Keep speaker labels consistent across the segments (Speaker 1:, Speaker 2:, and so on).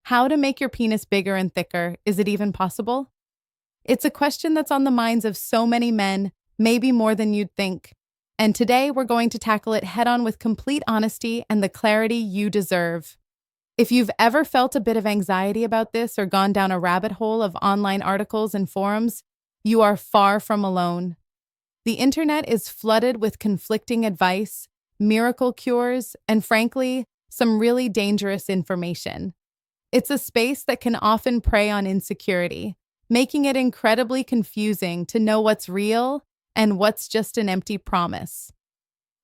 Speaker 1: How to make your penis bigger and thicker? Is it even possible? It's a question that's on the minds of so many men, maybe more than you'd think. And today we're going to tackle it head on with complete honesty and the clarity you deserve. If you've ever felt a bit of anxiety about this or gone down a rabbit hole of online articles and forums, you are far from alone. The internet is flooded with conflicting advice, miracle cures, and frankly, some really dangerous information. It's a space that can often prey on insecurity, making it incredibly confusing to know what's real and what's just an empty promise.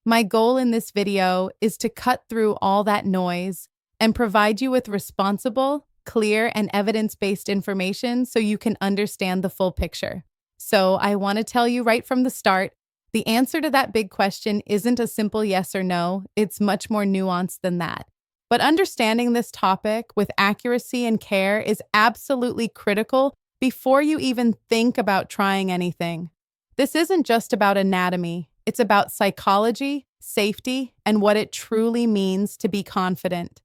Speaker 1: My goal in this video is to cut through all that noise and provide you with responsible, clear, and evidence-based information so you can understand the full picture. So I want to tell you right from the start, the answer to that big question isn't a simple yes or no, it's much more nuanced than that. But understanding this topic with accuracy and care is absolutely critical before you even think about trying anything. This isn't just about anatomy, it's about psychology, safety, and what it truly means to be confident.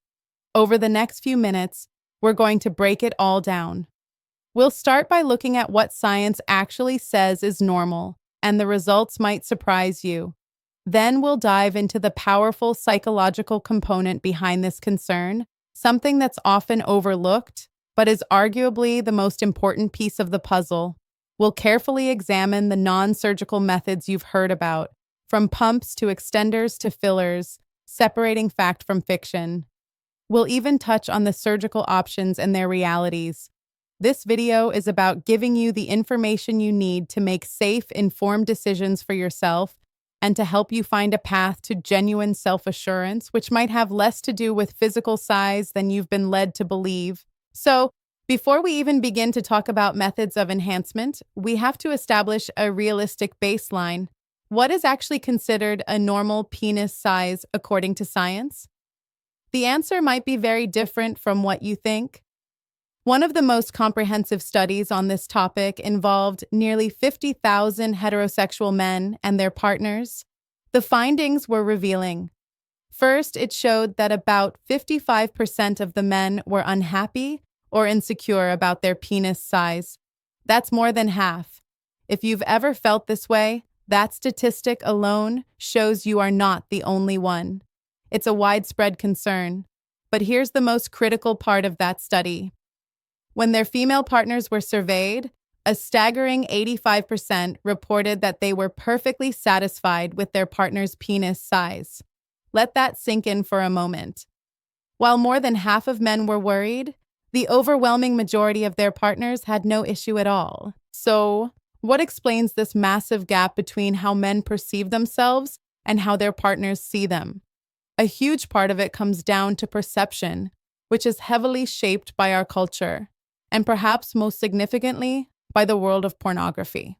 Speaker 1: Over the next few minutes, we're going to break it all down. We'll start by looking at what science actually says is normal, and the results might surprise you. Then we'll dive into the powerful psychological component behind this concern, something that's often overlooked, but is arguably the most important piece of the puzzle. We'll carefully examine the non-surgical methods you've heard about, from pumps to extenders to fillers, separating fact from fiction. We'll even touch on the surgical options and their realities. This video is about giving you the information you need to make safe, informed decisions for yourself and to help you find a path to genuine self-assurance, which might have less to do with physical size than you've been led to believe. So, before we even begin to talk about methods of enhancement, we have to establish a realistic baseline. What is actually considered a normal penis size according to science? The answer might be very different from what you think. One of the most comprehensive studies on this topic involved nearly 50,000 heterosexual men and their partners. The findings were revealing. First, it showed that about 55% of the men were unhappy or insecure about their penis size. That's more than half. If you've ever felt this way, that statistic alone shows you are not the only one. It's a widespread concern. But here's the most critical part of that study. When their female partners were surveyed, a staggering 85% reported that they were perfectly satisfied with their partner's penis size. Let that sink in for a moment. While more than half of men were worried, the overwhelming majority of their partners had no issue at all. So, what explains this massive gap between how men perceive themselves and how their partners see them? A huge part of it comes down to perception, which is heavily shaped by our culture, and perhaps most significantly, by the world of pornography.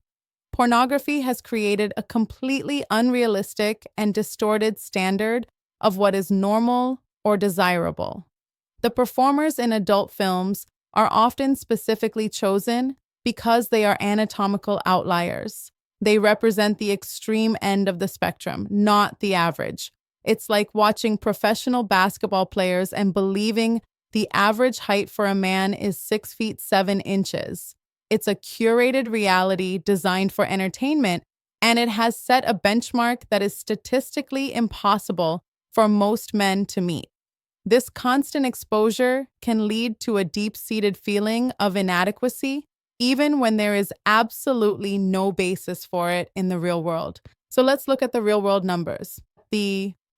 Speaker 1: Pornography has created a completely unrealistic and distorted standard of what is normal or desirable. The performers in adult films are often specifically chosen because they are anatomical outliers. They represent the extreme end of the spectrum, not the average. It's like watching professional basketball players and believing the average height for a man is 6 feet 7 inches. It's a curated reality designed for entertainment, and it has set a benchmark that is statistically impossible for most men to meet. This constant exposure can lead to a deep-seated feeling of inadequacy, even when there is absolutely no basis for it in the real world. So let's look at the real-world numbers.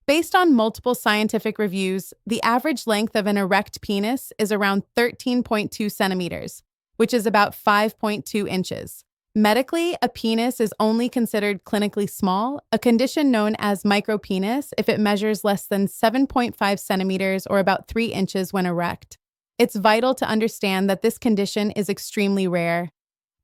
Speaker 1: Based on multiple scientific reviews, the average length of an erect penis is around 13.2 centimeters, which is about 5.2 inches. Medically, a penis is only considered clinically small, a condition known as micropenis, if it measures less than 7.5 centimeters or about 3 inches when erect. It's vital to understand that this condition is extremely rare.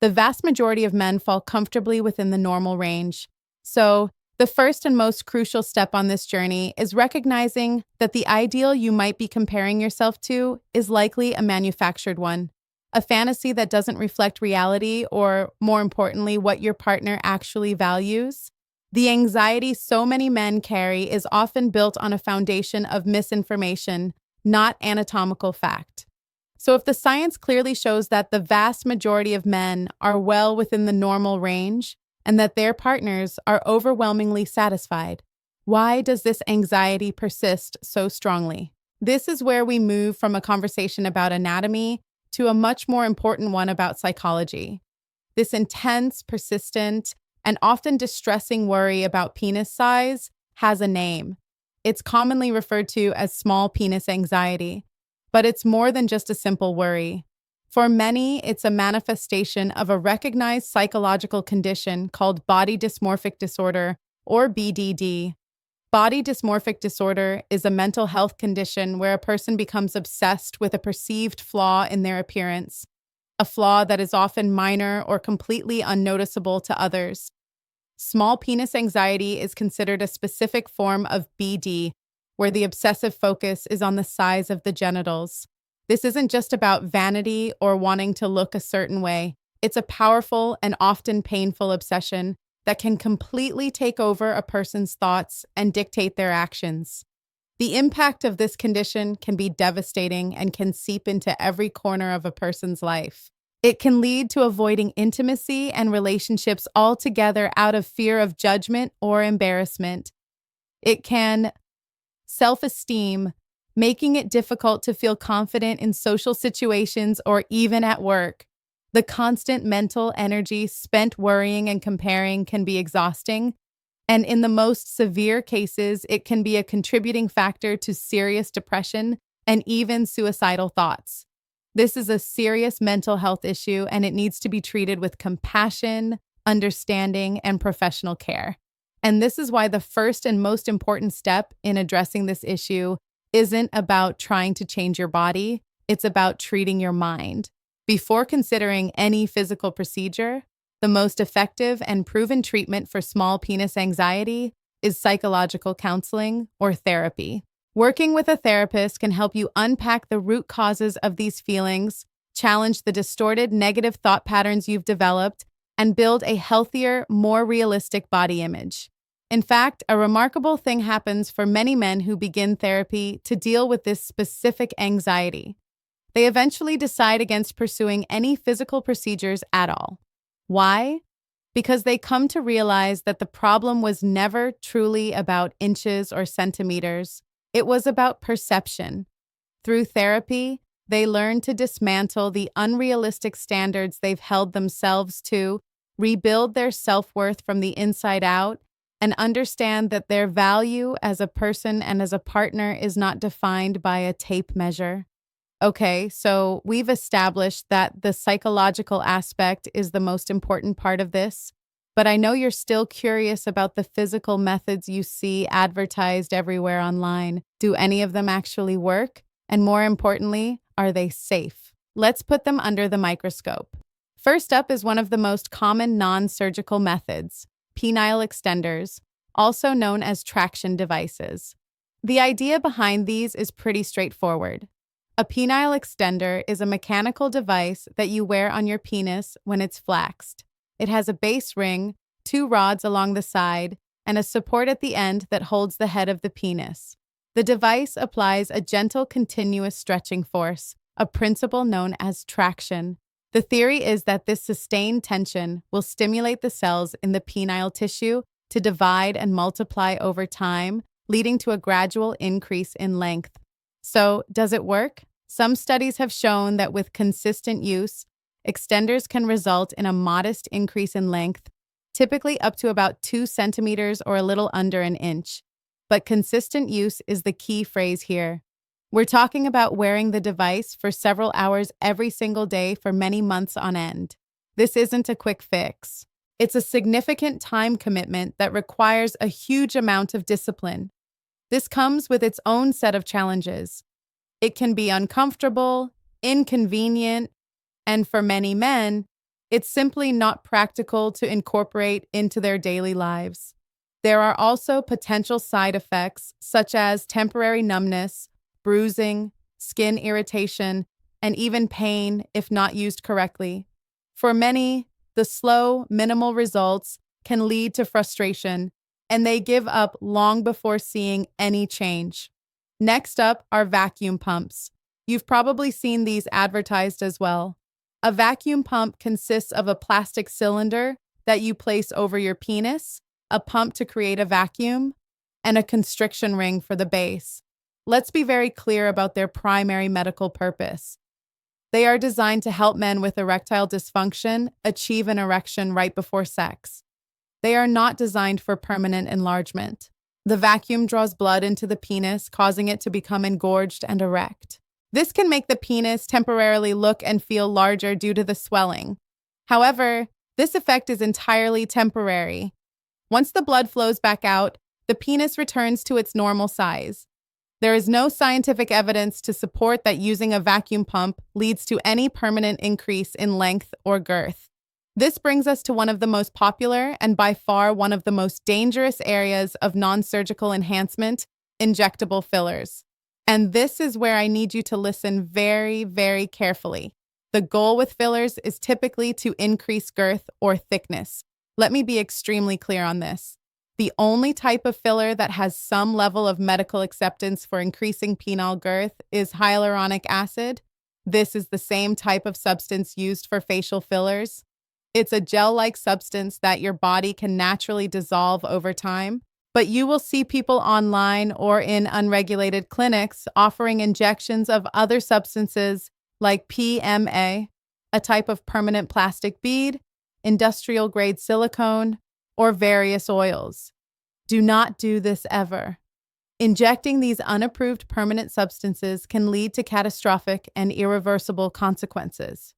Speaker 1: The vast majority of men fall comfortably within the normal range. So, the first and most crucial step on this journey is recognizing that the ideal you might be comparing yourself to is likely a manufactured one, a fantasy that doesn't reflect reality or, more importantly, what your partner actually values. The anxiety so many men carry is often built on a foundation of misinformation, not anatomical fact. So, if the science clearly shows that the vast majority of men are well within the normal range and that their partners are overwhelmingly satisfied, why does this anxiety persist so strongly? This is where we move from a conversation about anatomy to a much more important one about psychology. This intense, persistent, and often distressing worry about penis size has a name. It's commonly referred to as small penis anxiety, but it's more than just a simple worry. For many, it's a manifestation of a recognized psychological condition called body dysmorphic disorder, or BDD. Body dysmorphic disorder is a mental health condition where a person becomes obsessed with a perceived flaw in their appearance, a flaw that is often minor or completely unnoticeable to others. Small penis anxiety is considered a specific form of BD, where the obsessive focus is on the size of the genitals. This isn't just about vanity or wanting to look a certain way. It's a powerful and often painful obsession that can completely take over a person's thoughts and dictate their actions. The impact of this condition can be devastating and can seep into every corner of a person's life. It can lead to avoiding intimacy and relationships altogether out of fear of judgment or embarrassment. It can self-esteem, making it difficult to feel confident in social situations or even at work. The constant mental energy spent worrying and comparing can be exhausting, and in the most severe cases, it can be a contributing factor to serious depression and even suicidal thoughts. This is a serious mental health issue, and it needs to be treated with compassion, understanding, and professional care. And this is why the first and most important step in addressing this issue isn't about trying to change your body, it's about treating your mind. Before considering any physical procedure, the most effective and proven treatment for small penis anxiety is psychological counseling or therapy. Working with a therapist can help you unpack the root causes of these feelings, challenge the distorted negative thought patterns you've developed, and build a healthier, more realistic body image. In fact, a remarkable thing happens for many men who begin therapy to deal with this specific anxiety. They eventually decide against pursuing any physical procedures at all. Why? Because they come to realize that the problem was never truly about inches or centimeters. It was about perception. Through therapy, they learn to dismantle the unrealistic standards they've held themselves to, rebuild their self-worth from the inside out, and understand that their value as a person and as a partner is not defined by a tape measure. Okay, so we've established that the psychological aspect is the most important part of this, but I know you're still curious about the physical methods you see advertised everywhere online. Do any of them actually work? And more importantly, are they safe? Let's put them under the microscope. First up is one of the most common non-surgical methods, penile extenders, also known as traction devices. The idea behind these is pretty straightforward. A penile extender is a mechanical device that you wear on your penis when it's flaxed. It has a base ring, 2 rods along the side, and a support at the end that holds the head of the penis. The device applies a gentle, continuous stretching force, a principle known as traction. The theory is that this sustained tension will stimulate the cells in the penile tissue to divide and multiply over time, leading to a gradual increase in length. So, does it work? Some studies have shown that with consistent use, extenders can result in a modest increase in length, typically up to about 2 centimeters or a little under an inch. But consistent use is the key phrase here. We're talking about wearing the device for several hours every single day for many months on end. This isn't a quick fix. It's a significant time commitment that requires a huge amount of discipline. This comes with its own set of challenges. It can be uncomfortable, inconvenient, and for many men, it's simply not practical to incorporate into their daily lives. There are also potential side effects such as temporary numbness, bruising, skin irritation, and even pain if not used correctly. For many, the slow, minimal results can lead to frustration, and they give up long before seeing any change. Next up are vacuum pumps. You've probably seen these advertised as well. A vacuum pump consists of a plastic cylinder that you place over your penis, a pump to create a vacuum, and a constriction ring for the base. Let's be very clear about their primary medical purpose. They are designed to help men with erectile dysfunction achieve an erection right before sex. They are not designed for permanent enlargement. The vacuum draws blood into the penis, causing it to become engorged and erect. This can make the penis temporarily look and feel larger due to the swelling. However, this effect is entirely temporary. Once the blood flows back out, the penis returns to its normal size. There is no scientific evidence to support that using a vacuum pump leads to any permanent increase in length or girth. This brings us to one of the most popular and by far one of the most dangerous areas of non-surgical enhancement, injectable fillers. And this is where I need you to listen very, very carefully. The goal with fillers is typically to increase girth or thickness. Let me be extremely clear on this. The only type of filler that has some level of medical acceptance for increasing penile girth is hyaluronic acid. This is the same type of substance used for facial fillers. It's a gel-like substance that your body can naturally dissolve over time, but you will see people online or in unregulated clinics offering injections of other substances like PMA, a type of permanent plastic bead, industrial-grade silicone, or various oils. Do not do this ever. Injecting these unapproved permanent substances can lead to catastrophic and irreversible consequences.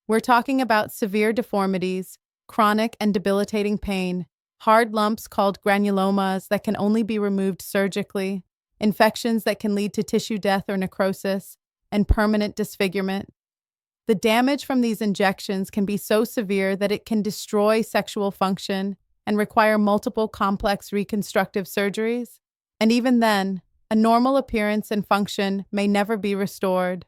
Speaker 1: We're talking about severe deformities, chronic and debilitating pain, hard lumps called granulomas that can only be removed surgically, infections that can lead to tissue death or necrosis, and permanent disfigurement. The damage from these injections can be so severe that it can destroy sexual function and require multiple complex reconstructive surgeries. And even then, a normal appearance and function may never be restored.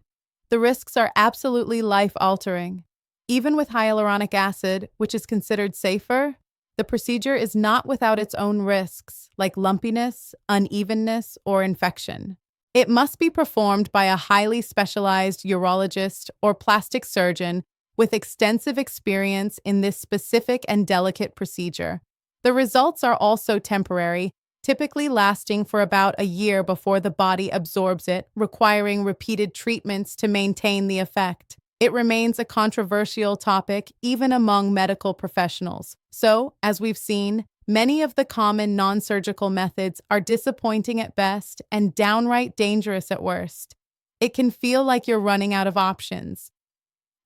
Speaker 1: The risks are absolutely life-altering. Even with hyaluronic acid, which is considered safer, the procedure is not without its own risks, like lumpiness, unevenness, or infection. It must be performed by a highly specialized urologist or plastic surgeon with extensive experience in this specific and delicate procedure. The results are also temporary, typically lasting for about a year before the body absorbs it, requiring repeated treatments to maintain the effect. It remains a controversial topic even among medical professionals. So, as we've seen, many of the common non-surgical methods are disappointing at best and downright dangerous at worst. It can feel like you're running out of options.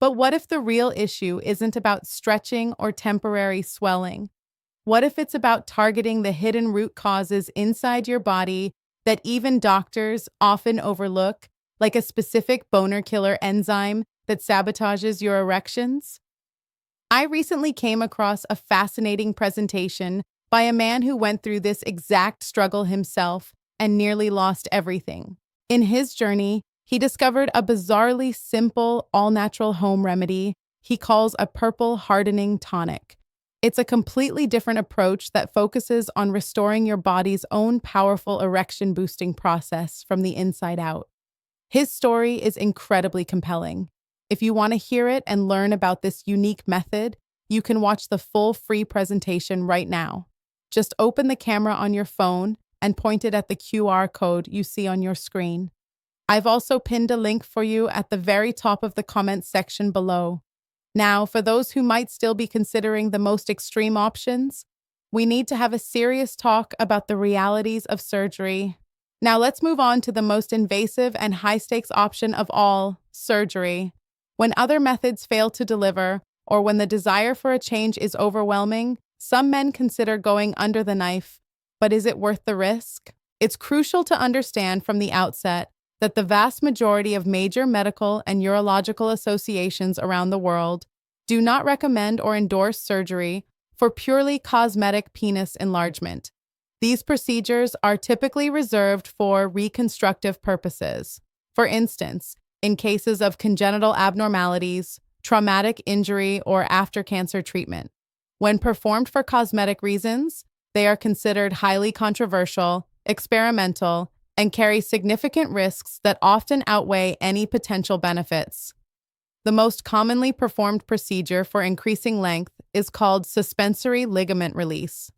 Speaker 1: But what if the real issue isn't about stretching or temporary swelling? What if it's about targeting the hidden root causes inside your body that even doctors often overlook, like a specific boner killer enzyme that sabotages your erections? I recently came across a fascinating presentation by a man who went through this exact struggle himself and nearly lost everything. In his journey, he discovered a bizarrely simple, all-natural home remedy he calls a purple hardening tonic. It's a completely different approach that focuses on restoring your body's own powerful erection-boosting process from the inside out. His story is incredibly compelling. If you want to hear it and learn about this unique method, you can watch the full free presentation right now. Just open the camera on your phone and point it at the QR code you see on your screen. I've also pinned a link for you at the very top of the comments section below. Now, for those who might still be considering the most extreme options, we need to have a serious talk about the realities of surgery. Now, let's move on to the most invasive and high-stakes option of all, surgery. When other methods fail to deliver, or when the desire for a change is overwhelming, some men consider going under the knife. But is it worth the risk? It's crucial to understand from the outset that the vast majority of major medical and urological associations around the world do not recommend or endorse surgery for purely cosmetic penis enlargement. These procedures are typically reserved for reconstructive purposes. For instance, in cases of congenital abnormalities, traumatic injury, or after cancer treatment. When performed for cosmetic reasons, they are considered highly controversial, experimental, and carry significant risks that often outweigh any potential benefits. The most commonly performed procedure for increasing length is called suspensory ligament release.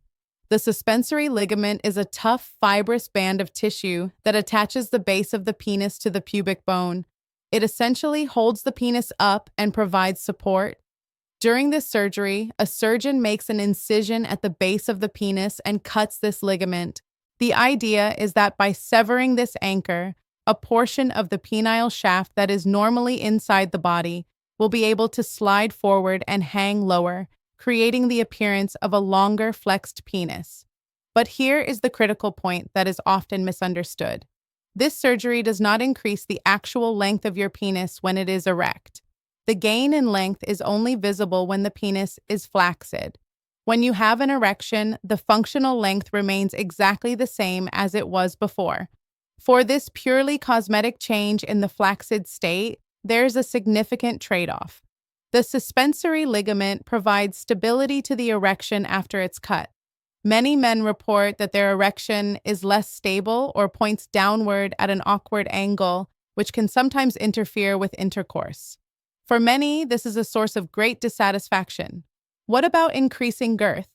Speaker 1: The suspensory ligament is a tough, fibrous band of tissue that attaches the base of the penis to the pubic bone. It essentially holds the penis up and provides support. During this surgery, a surgeon makes an incision at the base of the penis and cuts this ligament. The idea is that by severing this anchor, a portion of the penile shaft that is normally inside the body will be able to slide forward and hang lower, creating the appearance of a longer flexed penis. But here is the critical point that is often misunderstood. This surgery does not increase the actual length of your penis when it is erect. The gain in length is only visible when the penis is flaccid. When you have an erection, the functional length remains exactly the same as it was before. For this purely cosmetic change in the flaccid state, there's a significant trade-off. The suspensory ligament provides stability to the erection after it's cut. Many men report that their erection is less stable or points downward at an awkward angle, which can sometimes interfere with intercourse. For many, this is a source of great dissatisfaction. What about increasing girth?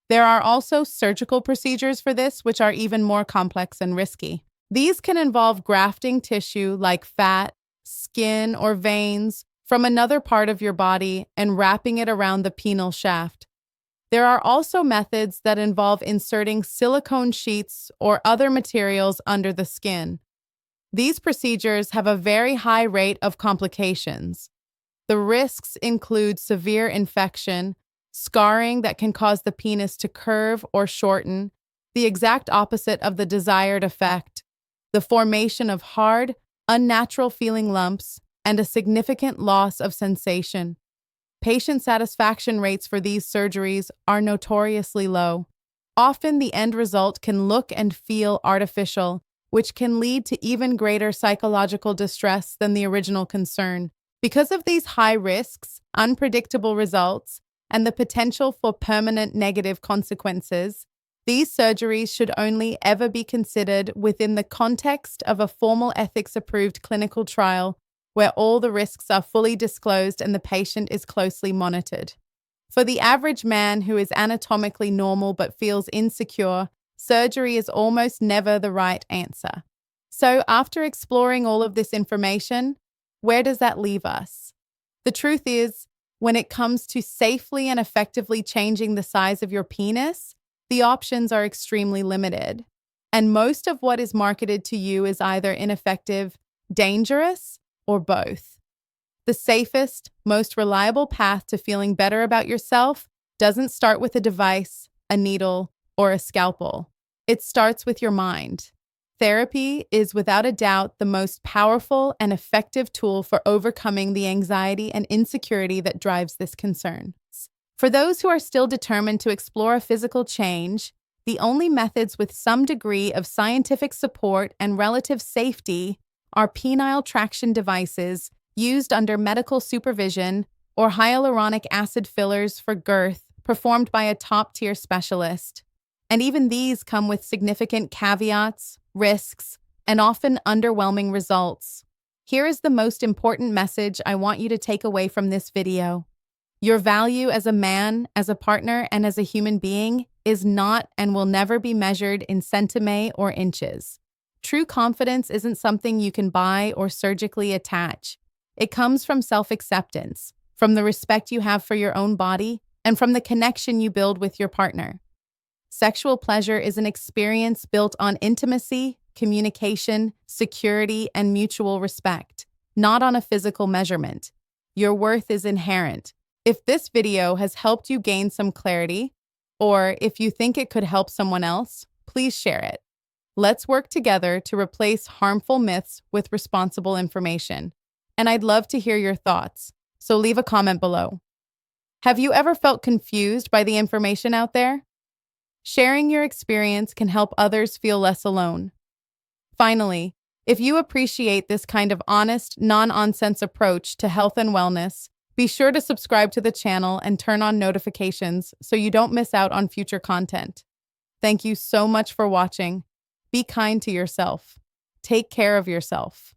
Speaker 1: There are also surgical procedures for this, which are even more complex and risky. These can involve grafting tissue like fat, skin, or veins from another part of your body and wrapping it around the penile shaft. There are also methods that involve inserting silicone sheets or other materials under the skin. These procedures have a very high rate of complications. The risks include severe infection, scarring that can cause the penis to curve or shorten, the exact opposite of the desired effect, the formation of hard, unnatural feeling lumps, and a significant loss of sensation. Patient satisfaction rates for these surgeries are notoriously low. Often the end result can look and feel artificial, which can lead to even greater psychological distress than the original concern. Because of these high risks, unpredictable results, and the potential for permanent negative consequences, these surgeries should only ever be considered within the context of a formal ethics-approved clinical trial where all the risks are fully disclosed and the patient is closely monitored. For the average man who is anatomically normal but feels insecure, surgery is almost never the right answer. So, after exploring all of this information, where does that leave us? The truth is, when it comes to safely and effectively changing the size of your penis, the options are extremely limited. And most of what is marketed to you is either ineffective, dangerous, or both. The safest, most reliable path to feeling better about yourself doesn't start with a device, a needle, or a scalpel. It starts with your mind. Therapy is without a doubt the most powerful and effective tool for overcoming the anxiety and insecurity that drives this concern. For those who are still determined to explore a physical change, the only methods with some degree of scientific support and relative safety are penile traction devices used under medical supervision or hyaluronic acid fillers for girth performed by a top-tier specialist. And even these come with significant caveats, risks, and often underwhelming results. Here is the most important message I want you to take away from this video. Your value as a man, as a partner, and as a human being is not and will never be measured in centimeters or inches. True confidence isn't something you can buy or surgically attach. It comes from self-acceptance, from the respect you have for your own body, and from the connection you build with your partner. Sexual pleasure is an experience built on intimacy, communication, security, and mutual respect, not on a physical measurement. Your worth is inherent. If this video has helped you gain some clarity, or if you think it could help someone else, please share it. Let's work together to replace harmful myths with responsible information. And I'd love to hear your thoughts, so leave a comment below. Have you ever felt confused by the information out there? Sharing your experience can help others feel less alone. Finally, if you appreciate this kind of honest, non-nonsense approach to health and wellness, be sure to subscribe to the channel and turn on notifications so you don't miss out on future content. Thank you so much for watching. Be kind to yourself. Take care of yourself.